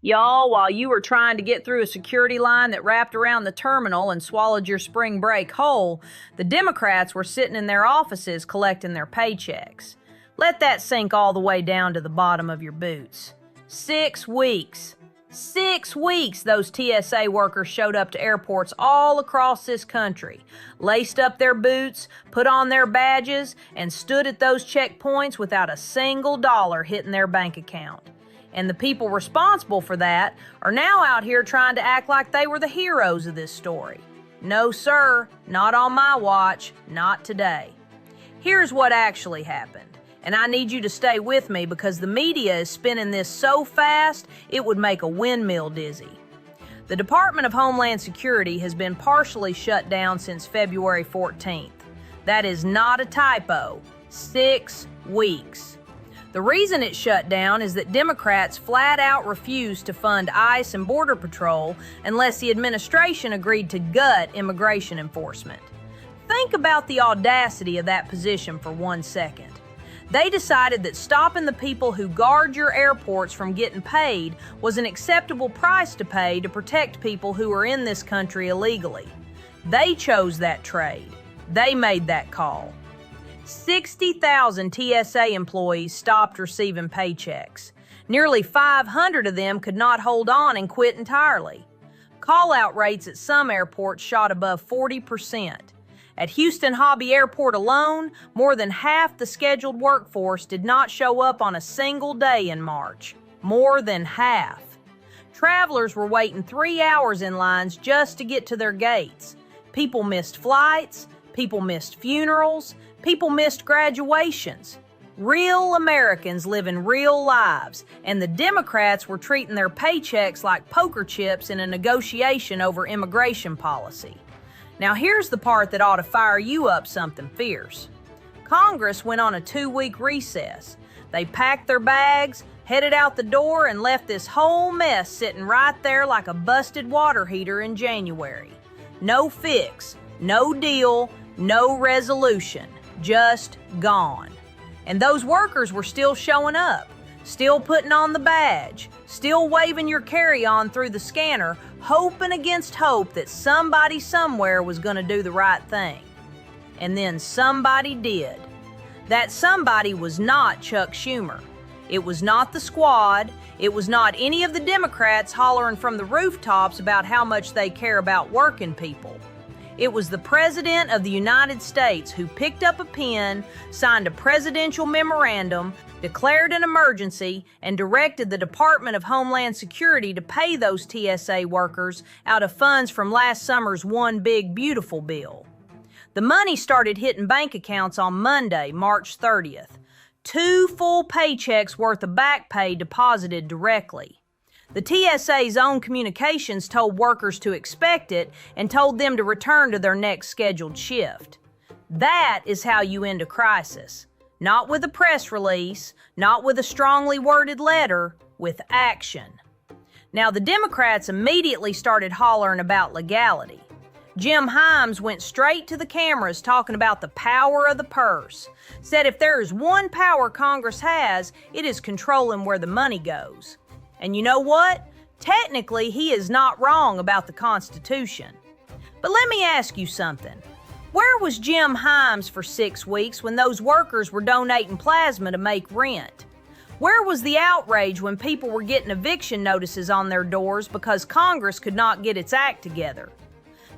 Y'all, while you were trying to get through a security line that wrapped around the terminal and swallowed your spring break whole, the Democrats were sitting in their offices collecting their paychecks. Let that sink all the way down to the bottom of your boots. 6 weeks. 6 weeks those TSA workers showed up to airports all across this country, laced up their boots, put on their badges, and stood at those checkpoints without a single dollar hitting their bank account. And the people responsible for that are now out here trying to act like they were the heroes of this story. No, sir, not on my watch, not today. Here's what actually happened. And I need you to stay with me because the media is spinning this so fast it would make a windmill dizzy. The Department of Homeland Security has been partially shut down since February 14th. That is not a typo. 6 weeks. The reason it shut down is that Democrats flat out refused to fund ICE and Border Patrol unless the administration agreed to gut immigration enforcement. Think about the audacity of that position for 1 second. They decided that stopping the people who guard your airports from getting paid was an acceptable price to pay to protect people who are in this country illegally. They chose that trade. They made that call. 60,000 TSA employees stopped receiving paychecks. Nearly 500 of them could not hold on and quit entirely. Call-out rates at some airports shot above 40%. At Houston Hobby Airport alone, more than half the scheduled workforce did not show up on a single day in March. More than half. Travelers were waiting 3 hours in lines just to get to their gates. People missed flights, people missed funerals, people missed graduations. Real Americans living real lives, and the Democrats were treating their paychecks like poker chips in a negotiation over immigration policy. Now here's the part that ought to fire you up something fierce. Congress went on a 2-week recess. They packed their bags, headed out the door, and left this whole mess sitting right there like a busted water heater in January. No fix, no deal, no resolution, just gone. And those workers were still showing up, still putting on the badge, still waving your carry-on through the scanner, hoping against hope that somebody somewhere was going to do the right thing. And then somebody did. That somebody was not Chuck Schumer. It was not the squad. It was not any of the Democrats hollering from the rooftops about how much they care about working people. It was the President of the United States who picked up a pen, signed a presidential memorandum, declared an emergency, and directed the Department of Homeland Security to pay those TSA workers out of funds from last summer's One Big Beautiful bill. The money started hitting bank accounts on Monday, March 30th. 2 full paychecks worth of back pay deposited directly. The TSA's own communications told workers to expect it and told them to return to their next scheduled shift. That is how you end a crisis. Not with a press release, not with a strongly worded letter, with action. Now, the Democrats immediately started hollering about legality. Jim Himes went straight to the cameras talking about the power of the purse. Said if there is one power Congress has, it is controlling where the money goes. And you know what? Technically, he is not wrong about the Constitution. But let me ask you something. Where was Jim Himes for 6 weeks when those workers were donating plasma to make rent? Where was the outrage when people were getting eviction notices on their doors because Congress could not get its act together?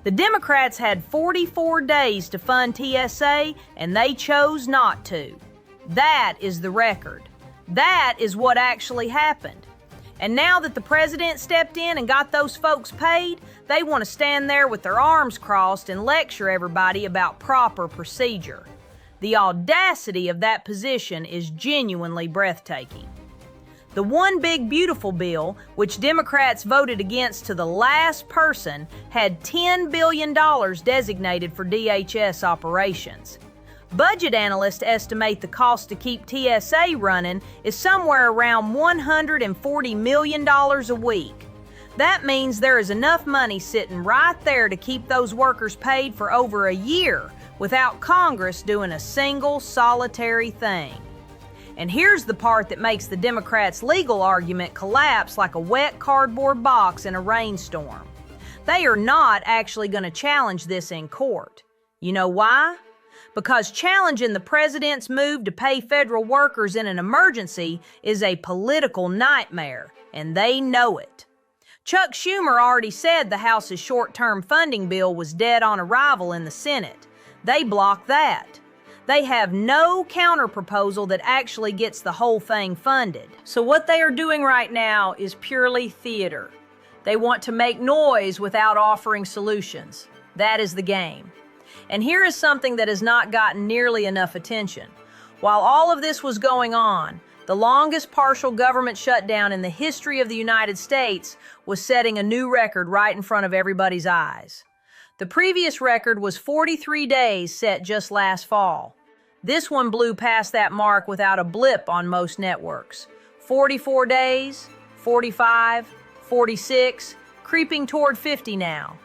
The Democrats had 44 days to fund TSA, and they chose not to. That is the record. That is what actually happened. And now that the president stepped in and got those folks paid, they want to stand there with their arms crossed and lecture everybody about proper procedure. The audacity of that position is genuinely breathtaking. The One Big Beautiful bill, which Democrats voted against to the last person, had $10 billion designated for DHS operations. Budget analysts estimate the cost to keep TSA running is somewhere around $140 million a week. That means there is enough money sitting right there to keep those workers paid for over a year without Congress doing a single solitary thing. And here's the part that makes the Democrats' legal argument collapse like a wet cardboard box in a rainstorm. They are not actually going to challenge this in court. You know why? Because challenging the president's move to pay federal workers in an emergency is a political nightmare, and they know it. Chuck Schumer already said the House's short-term funding bill was dead on arrival in the Senate. They blocked that. They have no counterproposal that actually gets the whole thing funded. So what they are doing right now is purely theater. They want to make noise without offering solutions. That is the game. And here is something that has not gotten nearly enough attention. While all of this was going on, the longest partial government shutdown in the history of the United States was setting a new record right in front of everybody's eyes. The previous record was 43 days set just last fall. This one blew past that mark without a blip on most networks. 44 days, 45, 46, creeping toward 50 now.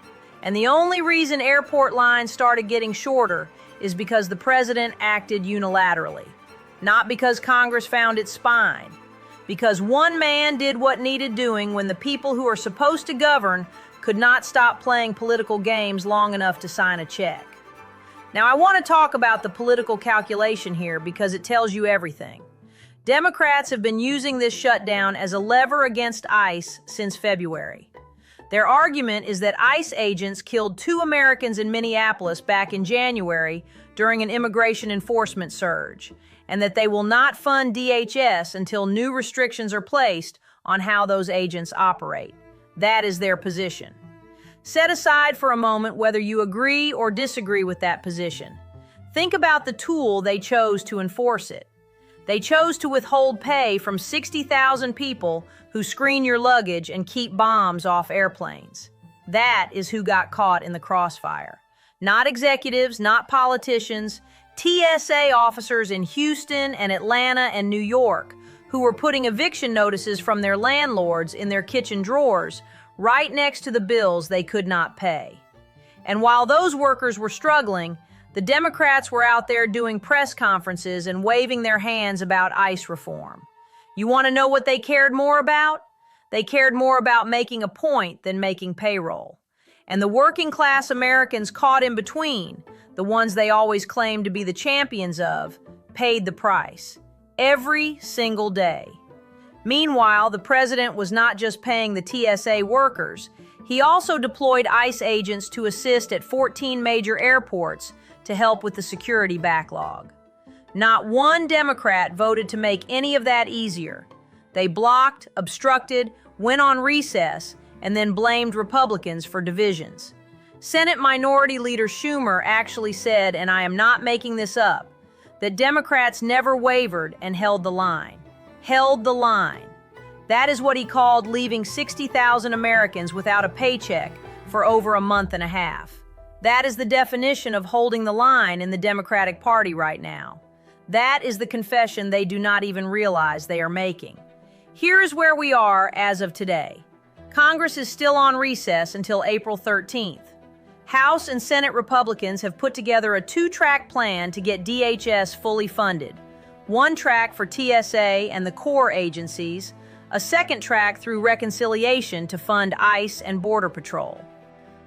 And the only reason airport lines started getting shorter is because the president acted unilaterally. Not because Congress found its spine. Because one man did what needed doing when the people who are supposed to govern could not stop playing political games long enough to sign a check. Now, I want to talk about the political calculation here because it tells you everything. Democrats have been using this shutdown as a lever against ICE since February. Their argument is that ICE agents killed 2 Americans in Minneapolis back in January during an immigration enforcement surge, and that they will not fund DHS until new restrictions are placed on how those agents operate. That is their position. Set aside for a moment whether you agree or disagree with that position. Think about the tool they chose to enforce it. They chose to withhold pay from 60,000 people who screen your luggage and keep bombs off airplanes. That is who got caught in the crossfire. Not executives, not politicians, TSA officers in Houston and Atlanta and New York who were putting eviction notices from their landlords in their kitchen drawers right next to the bills they could not pay. And while those workers were struggling, the Democrats were out there doing press conferences and waving their hands about ICE reform. You want to know what they cared more about? They cared more about making a point than making payroll. And the working class Americans caught in between, the ones they always claimed to be the champions of, paid the price. Every single day. Meanwhile, the president was not just paying the TSA workers. He also deployed ICE agents to assist at 14 major airports to help with the security backlog. Not one Democrat voted to make any of that easier. They blocked, obstructed, went on recess, and then blamed Republicans for divisions. Senate Minority Leader Schumer actually said, and I am not making this up, that Democrats never wavered and held the line. Held the line. That is what he called leaving 60,000 Americans without a paycheck for over a month and a half. That is the definition of holding the line in the Democratic Party right now. That is the confession they do not even realize they are making. Here is where we are as of today. Congress is still on recess until April 13th. House and Senate Republicans have put together a 2-track plan to get DHS fully funded. 1 track for TSA and the core agencies, a 2nd track through reconciliation to fund ICE and Border Patrol.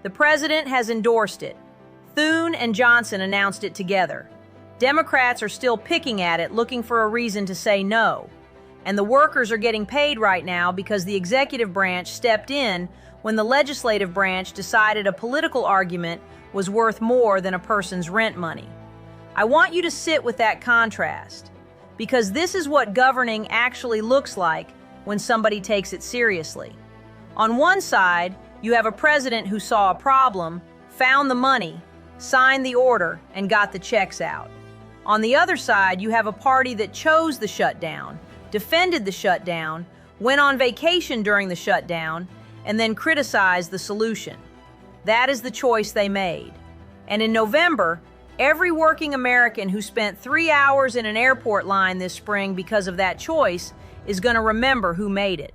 The president has endorsed it. Thune and Johnson announced it together. Democrats are still picking at it, looking for a reason to say no. And the workers are getting paid right now because the executive branch stepped in when the legislative branch decided a political argument was worth more than a person's rent money. I want you to sit with that contrast, because this is what governing actually looks like when somebody takes it seriously. On one side, you have a president who saw a problem, found the money, signed the order, and got the checks out. On the other side, you have a party that chose the shutdown, defended the shutdown, went on vacation during the shutdown, and then criticized the solution. That is the choice they made. And in November, every working American who spent 3 hours in an airport line this spring because of that choice is going to remember who made it.